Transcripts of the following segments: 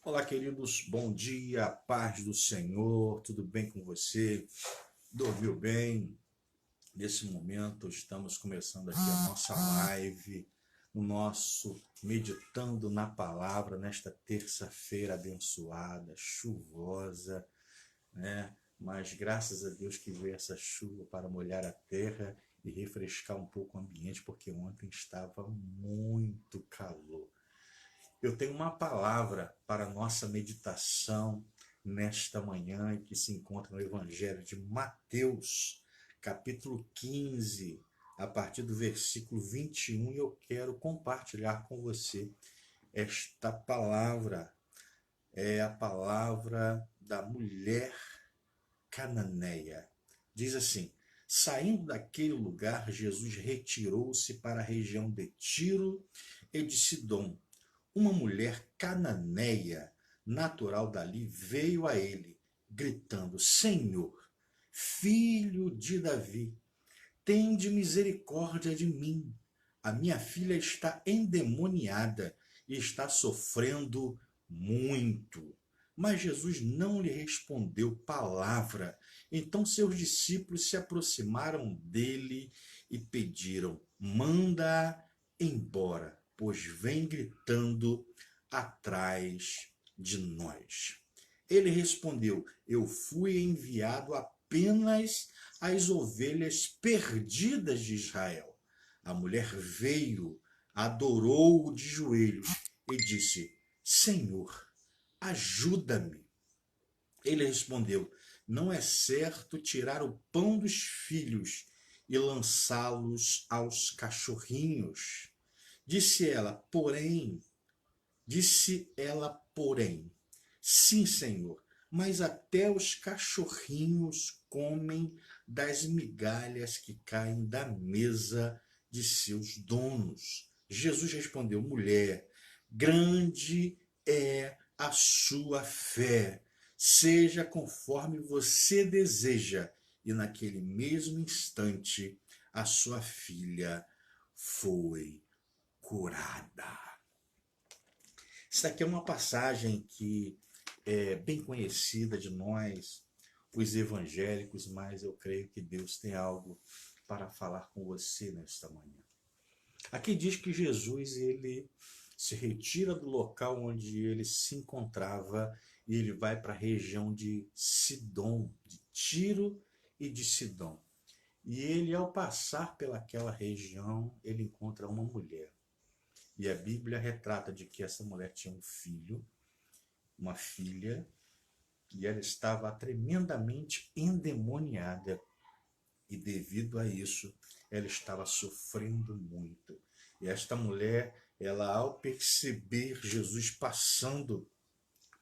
Olá, queridos, bom dia, paz do Senhor, tudo bem com você? Dormiu bem? Nesse momento, estamos começando aqui a nossa live, o nosso Meditando na Palavra, nesta terça-feira abençoada, chuvosa, né? Mas graças a Deus que veio essa chuva para molhar a terra e refrescar um pouco o ambiente, porque ontem estava muito calor. Eu tenho uma palavra para a nossa meditação nesta manhã que se encontra no Evangelho de Mateus, capítulo 15, a partir do versículo 21, e eu quero compartilhar com você esta palavra. É a palavra da mulher cananeia. Diz assim: saindo daquele lugar, Jesus retirou-se para a região de Tiro e de Sidom. Uma mulher cananeia, natural dali, veio a ele, gritando: Senhor, filho de Davi, tende misericórdia de mim. A minha filha está endemoniada e está sofrendo muito. Mas Jesus não lhe respondeu palavra. Então seus discípulos se aproximaram dele e pediram: manda embora, pois vem gritando atrás de nós. Ele respondeu: eu fui enviado apenas às ovelhas perdidas de Israel. A mulher veio, adorou-o de joelhos e disse: Senhor, ajuda-me. Ele respondeu: não é certo tirar o pão dos filhos e lançá-los aos cachorrinhos. Disse ela, porém, disse ela, sim, Senhor, mas até os cachorrinhos comem das migalhas que caem da mesa de seus donos. Jesus respondeu: mulher, grande é a sua fé, seja conforme você deseja. E naquele mesmo instante, a sua filha foi curada. Isso aqui é uma passagem que é bem conhecida de nós, os evangélicos, mas eu creio que Deus tem algo para falar com você nesta manhã. Aqui diz que Jesus ele se retira do local onde ele se encontrava e ele vai para a região de Sidom, de Tiro e de Sidom. E ele, ao passar pelaquela região, ele encontra uma mulher. E a Bíblia retrata de que essa mulher tinha um filho, uma filha, e ela estava tremendamente endemoniada. E devido a isso, ela estava sofrendo muito. E esta mulher, ela ao perceber Jesus passando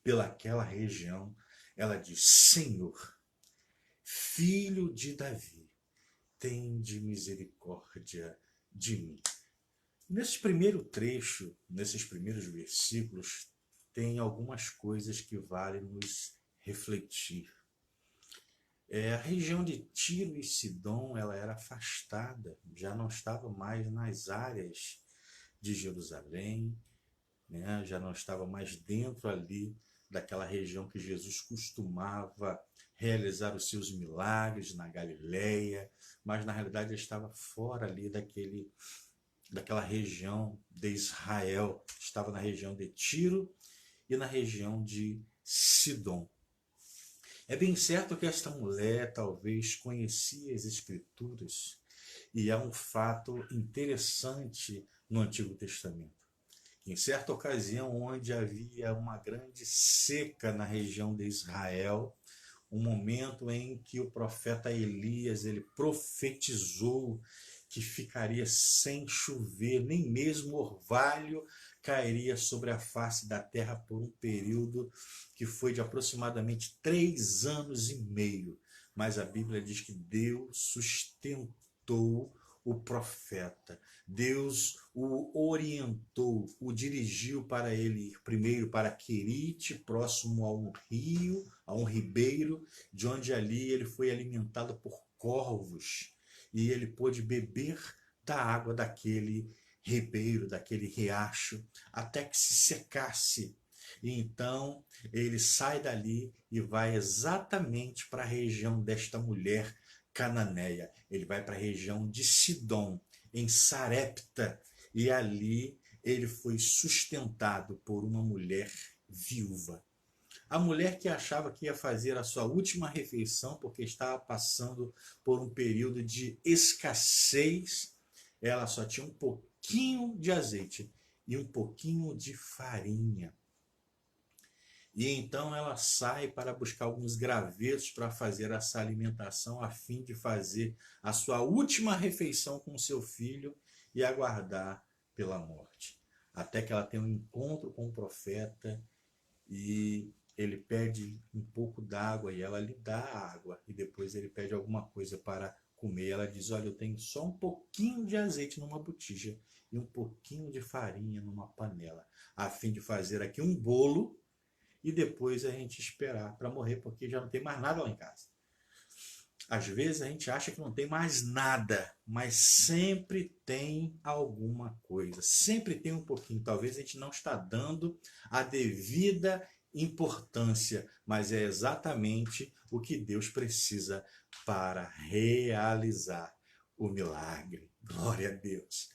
pelaquela região, ela diz: Senhor, filho de Davi, tende misericórdia de mim. Nesse primeiro trecho, nesses primeiros versículos, tem algumas coisas que valem nos refletir. A região de Tiro e Sidom ela era afastada, já não estava mais nas áreas de Jerusalém, né? Já não estava mais dentro ali daquela região que Jesus costumava realizar os seus milagres na Galileia, mas na realidade ele estava fora ali daquela região de Israel, estava na região de Tiro e na região de Sidom. É bem certo que esta mulher talvez conhecia as Escrituras, e há um fato interessante no Antigo Testamento. Em certa ocasião, onde havia uma grande seca na região de Israel, um momento em que o profeta Elias ele profetizou que ficaria sem chover, nem mesmo orvalho cairia sobre a face da terra por um período que foi de aproximadamente 3 anos e meio. Mas a Bíblia diz que Deus sustentou o profeta. Deus o orientou, o dirigiu para ele ir primeiro para Querite, próximo a um rio, a um ribeiro, de onde ali ele foi alimentado por corvos e ele pôde beber da água daquele ribeiro, daquele riacho, até que se secasse. E então ele sai dali e vai exatamente para a região desta mulher cananeia. Ele vai para a região de Sidom, em Sarepta, e ali ele foi sustentado por uma mulher viúva. A mulher que achava que ia fazer a sua última refeição, porque estava passando por um período de escassez, ela só tinha um pouquinho de azeite e um pouquinho de farinha. E então ela sai para buscar alguns gravetos para fazer essa alimentação, a fim de fazer a sua última refeição com seu filho e aguardar pela morte. Até que ela tem um encontro com o profeta e ele pede um pouco d'água e ela lhe dá a água. E depois ele pede alguma coisa para comer. Ela diz, olha, eu tenho só um pouquinho de azeite numa botija e um pouquinho de farinha numa panela, a fim de fazer aqui um bolo e depois a gente esperar para morrer, porque já não tem mais nada lá em casa. Às vezes a gente acha que não tem mais nada, mas sempre tem alguma coisa, sempre tem um pouquinho. Talvez a gente não está dando a devida importância, mas é exatamente o que Deus precisa para realizar o milagre. Glória a Deus.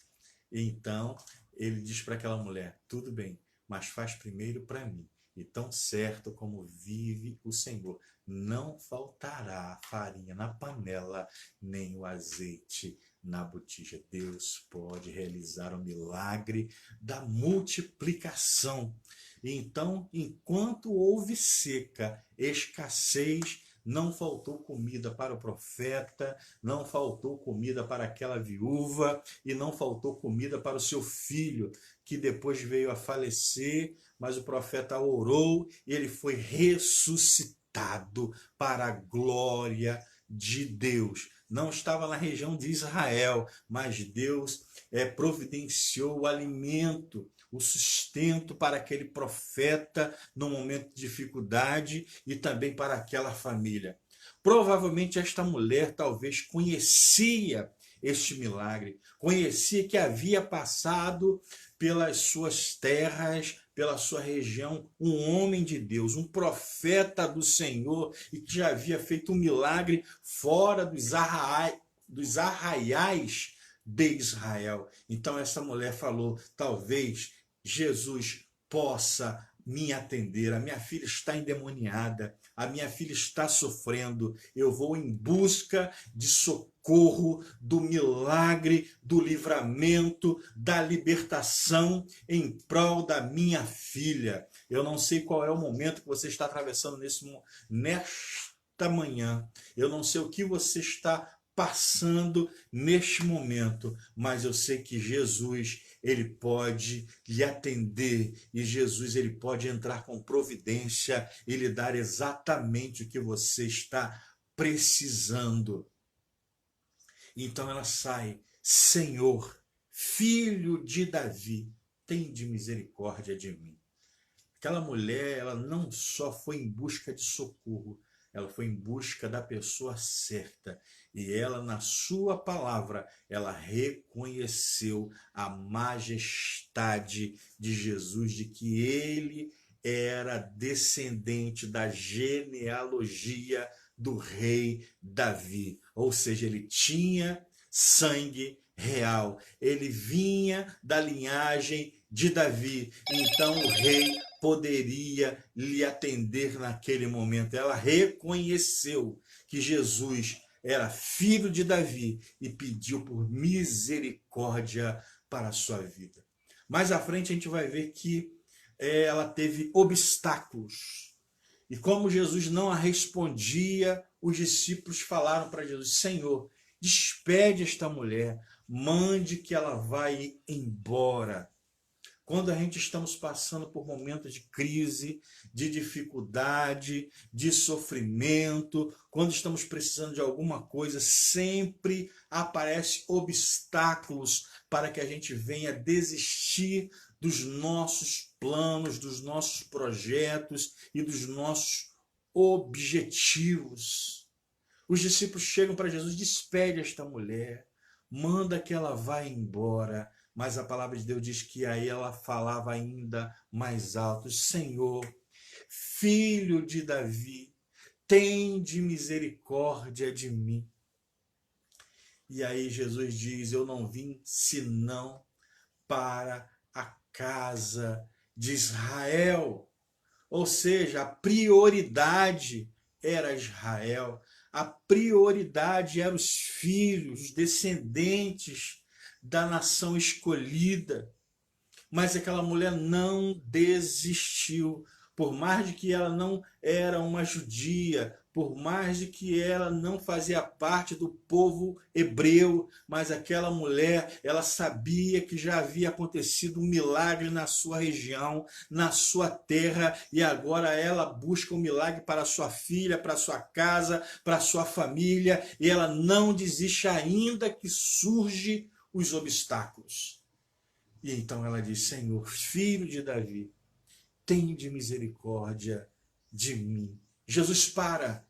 Então ele diz para aquela mulher, tudo bem, mas faz primeiro para mim. E tão certo como vive o Senhor, não faltará farinha na panela, nem o azeite na botija. Deus pode realizar o milagre da multiplicação. Então, enquanto houve seca, escassez, não faltou comida para o profeta, não faltou comida para aquela viúva e não faltou comida para o seu filho, que depois veio a falecer, mas o profeta orou e ele foi ressuscitado para a glória de Deus. Não estava na região de Israel, mas Deus providenciou o alimento, o sustento para aquele profeta no momento de dificuldade e também para aquela família. Provavelmente esta mulher talvez conhecia este milagre, conhecia que havia passado pelas suas terras, pela sua região, um homem de Deus, um profeta do Senhor, e que já havia feito um milagre fora dos arraiais de Israel. Então essa mulher falou, talvez Jesus possa me atender, a minha filha está endemoniada, a minha filha está sofrendo, eu vou em busca de socorro, do milagre, do livramento, da libertação em prol da minha filha. Eu não sei qual é o momento que você está atravessando nesta manhã, eu não sei o que você está passando neste momento, mas eu sei que Jesus, ele pode lhe atender e Jesus, ele pode entrar com providência e lhe dar exatamente o que você está precisando. Então ela sai, Senhor, filho de Davi, tende misericórdia de mim. Aquela mulher, ela não só foi em busca de socorro, ela foi em busca da pessoa certa. E ela, na sua palavra, ela reconheceu a majestade de Jesus, de que ele era descendente da genealogia do rei Davi. Ou seja, ele tinha sangue real. Ele vinha da linhagem de Davi. Então o rei poderia lhe atender naquele momento. Ela reconheceu que Jesus era filho de Davi e pediu por misericórdia para a sua vida. Mais à frente a gente vai ver que ela teve obstáculos. E como Jesus não a respondia, os discípulos falaram para Jesus, Senhor, despede esta mulher, mande que ela vá embora. Quando a gente estamos passando por momentos de crise, de dificuldade, de sofrimento, quando estamos precisando de alguma coisa, sempre aparecem obstáculos para que a gente venha desistir dos nossos planos, dos nossos projetos e dos nossos objetivos. Os discípulos chegam para Jesus, despede esta mulher, manda que ela vá embora, Mas a palavra de Deus diz que aí ela falava ainda mais alto: Senhor, filho de Davi, tende misericórdia de mim. E aí Jesus diz: eu não vim senão para a casa de Israel. Ou seja, a prioridade era Israel, a prioridade eram os filhos, os descendentes da nação escolhida. Mas aquela mulher não desistiu, por mais de que ela não era uma judia, por mais de que ela não fazia parte do povo hebreu, mas aquela mulher, ela sabia que já havia acontecido um milagre na sua região, na sua terra, e agora ela busca um milagre para a sua filha, para a sua casa, para a sua família, e ela não desiste ainda que surgem os obstáculos. E então ela diz: Senhor, filho de Davi, tende misericórdia de mim. Jesus para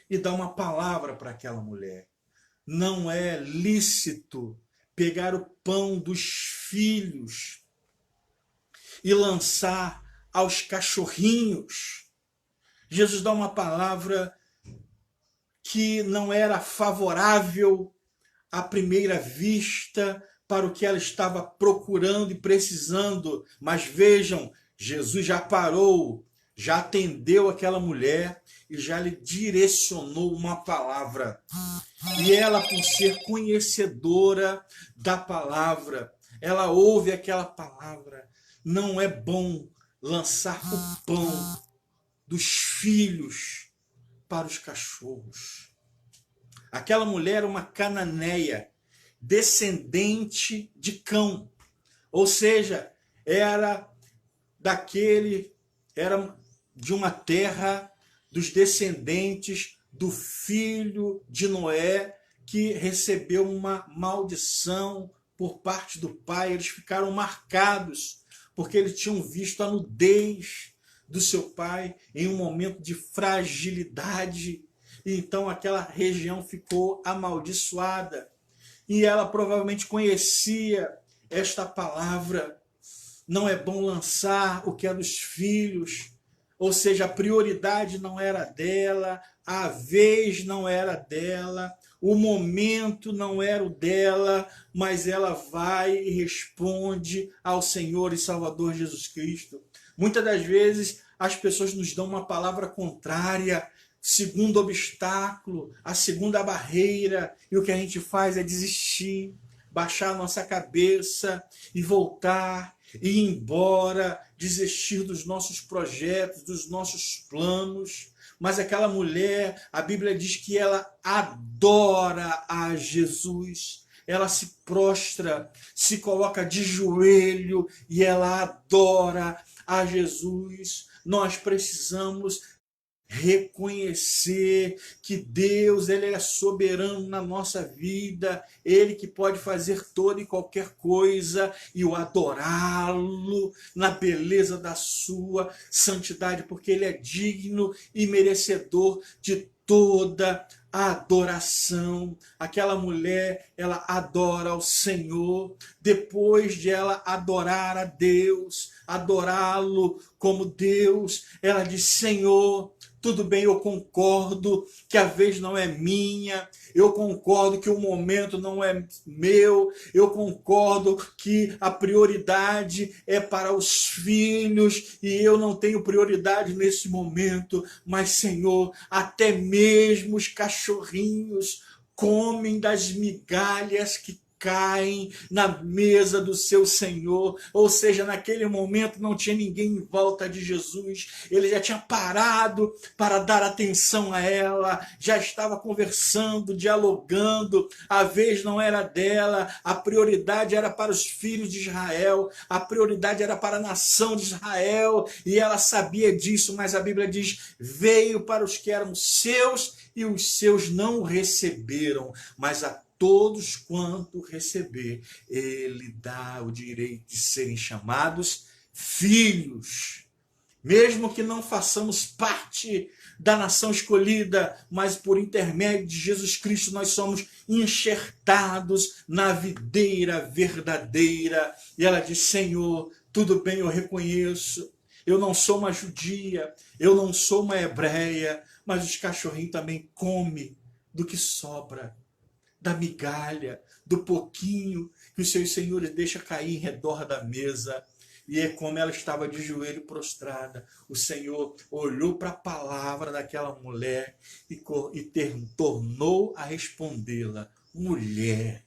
e dá uma palavra para aquela mulher. Não é lícito pegar o pão dos filhos e lançar aos cachorrinhos. Jesus dá uma palavra que não era favorável à primeira vista para o que ela estava procurando e precisando. Mas vejam, Jesus já parou, já atendeu aquela mulher e já lhe direcionou uma palavra. E ela, por ser conhecedora da palavra, ela ouve aquela palavra. Não é bom lançar o pão dos filhos para os cachorros. Aquela mulher era uma cananeia, descendente de Cão. Ou seja, era de uma terra dos descendentes do filho de Noé, que recebeu uma maldição por parte do pai. Eles ficaram marcados, porque eles tinham visto a nudez do seu pai em um momento de fragilidade. E então aquela região ficou amaldiçoada. E ela provavelmente conhecia esta palavra. Não é bom lançar o que é dos filhos. Ou seja, a prioridade não era dela, a vez não era dela, o momento não era o dela, mas ela vai e responde ao Senhor e Salvador Jesus Cristo. Muitas das vezes as pessoas nos dão uma palavra contrária, segundo obstáculo, a segunda barreira, e o que a gente faz é desistir, baixar a nossa cabeça e voltar, e ir embora, desistir dos nossos projetos, dos nossos planos. Mas aquela mulher, a Bíblia diz que ela adora a Jesus. Ela se prostra, se coloca de joelho e ela adora a Jesus. Nós precisamos reconhecer que Deus, ele é soberano na nossa vida, ele que pode fazer toda e qualquer coisa, e o adorá-lo na beleza da sua santidade, porque ele é digno e merecedor de toda a adoração. Aquela mulher, ela adora ao Senhor. Depois de ela adorar a Deus, adorá-lo como Deus, ela diz: Senhor, tudo bem, eu concordo que a vez não é minha, eu concordo que o momento não é meu, eu concordo que a prioridade é para os filhos e eu não tenho prioridade nesse momento, mas, Senhor, até mesmo os cachorrinhos comem das migalhas que caem na mesa do seu Senhor. Ou seja, naquele momento não tinha ninguém em volta de Jesus, ele já tinha parado para dar atenção a ela, já estava conversando, dialogando, a vez não era dela, a prioridade era para os filhos de Israel, a prioridade era para a nação de Israel, e ela sabia disso, mas a Bíblia diz: veio para os que eram seus e os seus não o receberam, mas a todos quanto receber, ele dá o direito de serem chamados filhos. Mesmo que não façamos parte da nação escolhida, mas por intermédio de Jesus Cristo nós somos enxertados na videira verdadeira. E ela diz: Senhor, tudo bem, eu reconheço. Eu não sou uma judia, eu não sou uma hebreia, mas os cachorrinhos também comem do que sobra, da migalha, do pouquinho que os seus senhores deixam cair em redor da mesa. E é como ela estava de joelho prostrada. O Senhor olhou para a palavra daquela mulher e tornou a respondê-la: mulher,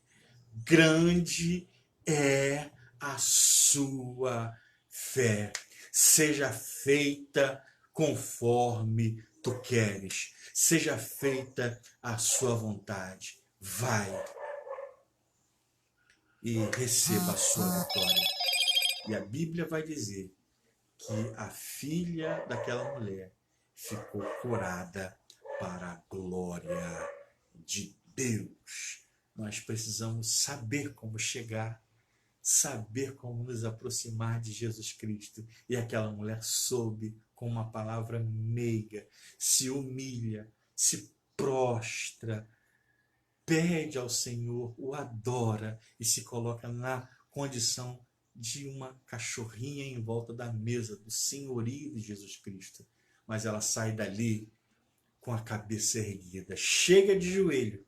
grande é a sua fé. Seja feita conforme tu queres. Seja feita a sua vontade. Vai e receba a sua vitória. E a Bíblia vai dizer que a filha daquela mulher ficou curada para a glória de Deus. Nós precisamos saber como chegar, saber como nos aproximar de Jesus Cristo. E aquela mulher soube, com uma palavra meiga, se humilha, se prostra, pede ao Senhor, o adora e se coloca na condição de uma cachorrinha em volta da mesa do senhorio de Jesus Cristo. Mas ela sai dali com a cabeça erguida, chega de joelho,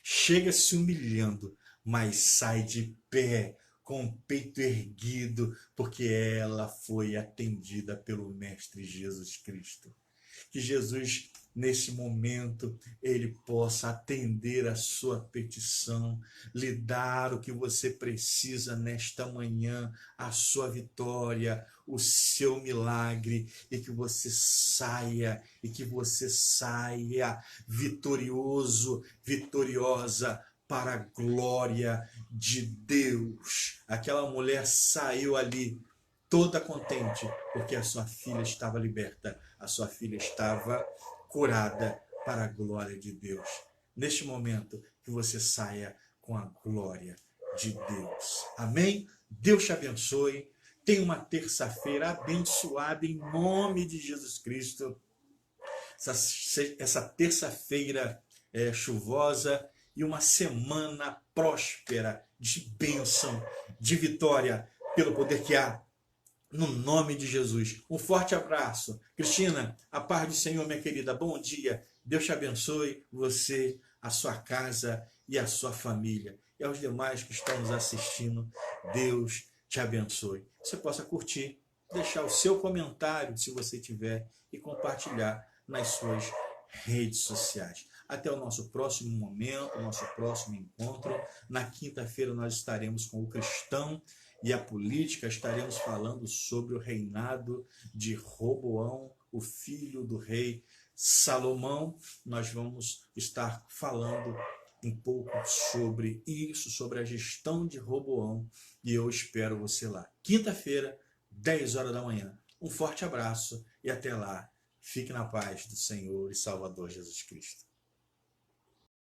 chega se humilhando, mas sai de pé, com o peito erguido, porque ela foi atendida pelo Mestre Jesus Cristo. Que Jesus, nesse momento, ele possa atender a sua petição, lhe dar o que você precisa nesta manhã, a sua vitória, o seu milagre, e que você saia vitorioso, vitoriosa, para a glória de Deus. Aquela mulher saiu ali toda contente, porque a sua filha estava liberta, a sua filha estava curada para a glória de Deus. Neste momento, que você saia com a glória de Deus. Amém? Deus te abençoe. Tenha uma terça-feira abençoada em nome de Jesus Cristo. Essa terça-feira chuvosa e uma semana próspera de bênção, de vitória, pelo poder que há no nome de Jesus. Um forte abraço. Cristina, a paz do Senhor, minha querida. Bom dia. Deus te abençoe, você, a sua casa e a sua família. E aos demais que estão nos assistindo, Deus te abençoe. Você possa curtir, deixar o seu comentário, se você tiver, e compartilhar nas suas redes sociais. Até o nosso próximo momento, nosso próximo encontro. Na quinta-feira nós estaremos com o cristão e a política, estaremos falando sobre o reinado de Roboão, o filho do rei Salomão. Nós vamos estar falando um pouco sobre isso, sobre a gestão de Roboão, e eu espero você lá. Quinta-feira, 10 horas da manhã. Um forte abraço e até lá. Fique na paz do Senhor e Salvador Jesus Cristo.